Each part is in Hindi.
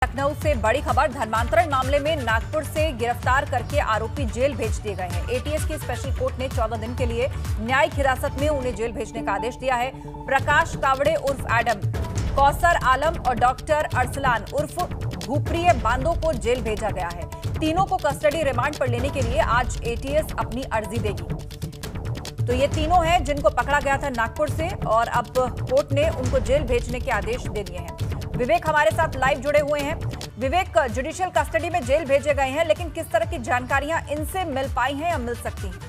लखनऊ से बड़ी खबर। धर्मांतरण मामले में नागपुर से गिरफ्तार करके आरोपी जेल भेज दिए गए हैं। एटीएस की स्पेशल कोर्ट ने 14 दिन के लिए न्यायिक हिरासत में उन्हें जेल भेजने का आदेश दिया है। प्रकाश कावड़े उर्फ एडम, कौसर आलम और डॉक्टर अरसलान उर्फ भूप्रिय बांदो को जेल भेजा गया है। तीनों को कस्टडी रिमांड पर लेने के लिए आज एटीएस अपनी अर्जी देगी। तो ये तीनों हैं जिनको पकड़ा गया था नागपुर से और अब कोर्ट ने उनको जेल भेजने के आदेश दे दिए हैं। विवेक हमारे साथ लाइव जुड़े हुए हैं। विवेक, जुडिशियल कस्टडी में जेल भेजे गए हैं, लेकिन किस तरह की जानकारियां इनसे मिल पाई हैं या मिल सकती हैं?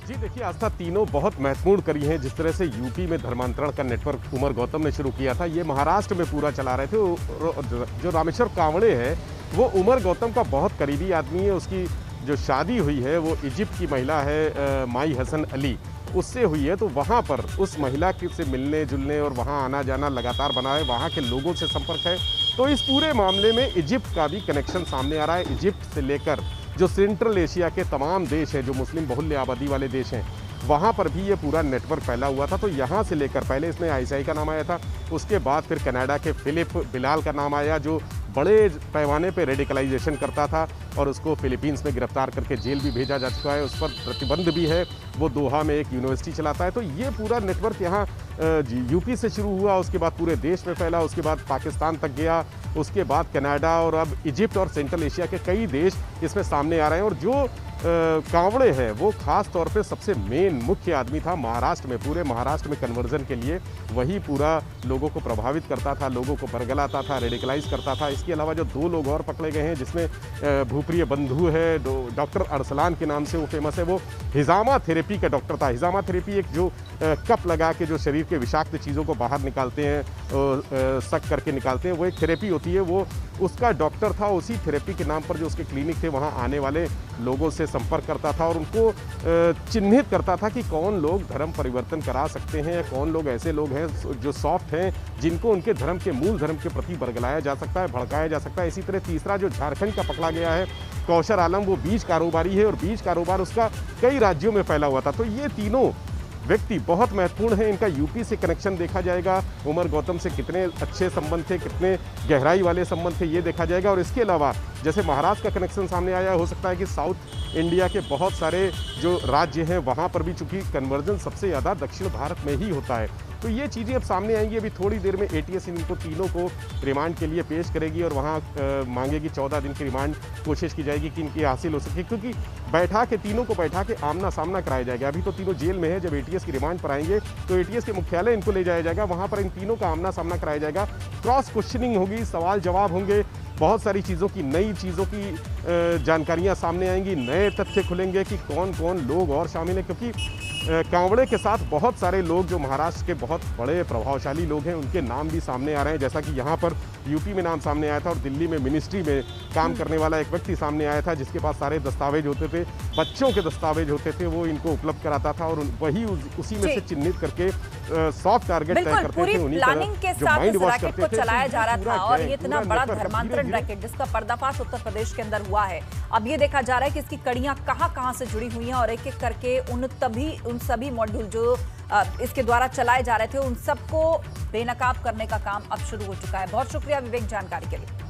जी देखिए आस्था, तीनों बहुत महत्वपूर्ण कड़ी हैं। जिस तरह से यूपी में धर्मांतरण का नेटवर्क उमर गौतम ने शुरू किया था, ये महाराष्ट्र में पूरा चला रहे थे। जो रामेश्वर कावड़े है वो उमर गौतम का बहुत करीबी आदमी है। उसकी जो शादी हुई है वो इजिप्ट की महिला है माई हसन अली, उससे हुई है। तो वहाँ पर उस महिला से मिलने जुलने और वहाँ आना जाना लगातार बना है, वहाँ के लोगों से संपर्क है। तो इस पूरे मामले में इजिप्ट का भी कनेक्शन सामने आ रहा है। इजिप्ट से लेकर जो सेंट्रल एशिया के तमाम देश हैं, जो मुस्लिम बहुल्य आबादी वाले देश हैं, वहाँ पर भी ये पूरा नेटवर्क फैला हुआ था। तो यहाँ से लेकर पहले इसमें आईएसआई का नाम आया था, उसके बाद फिर कनाडा के फिलिप बिलाल का नाम आया, जो बड़े पैमाने पे रेडिकलाइजेशन करता था और उसको फिलीपींस में गिरफ्तार करके जेल भी भेजा जा चुका है। उस पर प्रतिबंध भी है। वो दोहा में एक यूनिवर्सिटी चलाता है। तो ये पूरा नेटवर्क यहाँ यूपी से शुरू हुआ, उसके बाद पूरे देश में फैला, उसके बाद पाकिस्तान तक गया, उसके बाद कनाडा और अब इजिप्ट और सेंट्रल एशिया के कई देश इसमें सामने आ रहे हैं। और जो कावड़े हैं वो खास तौर पे सबसे मेन मुख्य आदमी था महाराष्ट्र में। पूरे महाराष्ट्र में कन्वर्जन के लिए वही पूरा लोगों को प्रभावित करता था, लोगों को बरगलाता था, रेडिकलाइज करता था। इसके अलावा जो दो लोग और पकड़े गए हैं, जिसमें भूप्रिय बंधु है, डॉक्टर अरसलान के नाम से वो फेमस है, वो हिजामा थेरेपी का डॉक्टर था। हिजामा थेरेपी एक जो कप लगा के जो शरीर के विषाक्त चीज़ों को बाहर निकालते हैं, सक करके निकालते हैं, वो एक थेरेपी होती है। वो उसका डॉक्टर था। उसी थेरेपी के नाम पर जो उसके क्लिनिक थे, वहाँ आने वाले लोगों से संपर्क करता था और उनको चिन्हित करता था कि कौन लोग धर्म परिवर्तन करा सकते हैं, कौन लोग ऐसे लोग हैं जो सॉफ्ट हैं, जिनको उनके धर्म के मूल धर्म के प्रति बरगलाया जा सकता है, भड़काया जा सकता है। इसी तरह तीसरा जो झारखंड का पकड़ा गया है कौशर आलम, वो बीज कारोबारी है और बीज कारोबार उसका कई राज्यों में फैला हुआ था। तो ये तीनों व्यक्ति बहुत महत्वपूर्ण है। इनका यूपी से कनेक्शन देखा जाएगा, उमर गौतम से कितने अच्छे संबंध थे, कितने गहराई वाले संबंध थे, ये देखा जाएगा। और इसके अलावा जैसे महाराष्ट्र का कनेक्शन सामने आया, हो सकता है कि साउथ इंडिया के बहुत सारे जो राज्य हैं वहाँ पर भी चूंकि कन्वर्जन सबसे ज़्यादा दक्षिण भारत में ही होता है। तो ये चीज़ें अब सामने आएंगी। अभी थोड़ी देर में एटीएस इनको तीनों को रिमांड के लिए पेश करेगी और वहाँ मांगेगी 14 दिन की रिमांड। कोशिश की जाएगी कि इनकी हासिल हो सके, क्योंकि तीनों को बैठा के आमना सामना कराया जाएगा। अभी तो तीनों जेल में है। जब एटीएस की रिमांड पर आएंगे तो एटीएस के मुख्यालय इनको ले जाया जाएगा, वहाँ पर इन तीनों का आमना सामना कराया जाएगा। क्रॉस क्वेश्चनिंग होगी, सवाल जवाब होंगे, बहुत सारी चीज़ों की, नई चीज़ों की जानकारियाँ सामने आएंगी, नए तथ्य खुलेंगे कि कौन कौन लोग और शामिल हैं। क्योंकि कावड़े के साथ बहुत सारे लोग जो महाराष्ट्र के बहुत बड़े प्रभावशाली लोग हैं, उनके नाम भी सामने आ रहे हैं। जैसा कि यहाँ पर यूपी में नाम सामने आया था और दिल्ली में मिनिस्ट्री में काम करने वाला एक व्यक्ति सामने आया था, जिसके पास सारे दस्तावेज होते थे, बच्चों के दस्तावेज होते थे, वो इनको उपलब्ध कराता था और वही उसी में से चिन्हित करके सॉफ्ट टारगेट तय करते थे। पूरी प्लानिंग के साथ इस रैकेट को चलाया जा रहा था और ये इतना बड़ा धर्मांतरण रैकेट जिसका पर्दाफाश उत्तर प्रदेश के अंदर हुआ है। अब ये देखा जा रहा है कि इसकी कड़ियां कहां से जुड़ी हुई हैं और एक एक करके उन सभी मॉड्यूल जो इसके द्वारा चलाए जा रहे थे, उन सबको बेनकाब करने का काम अब शुरू हो चुका है। बहुत शुक्रिया विवेक जानकारी के लिए।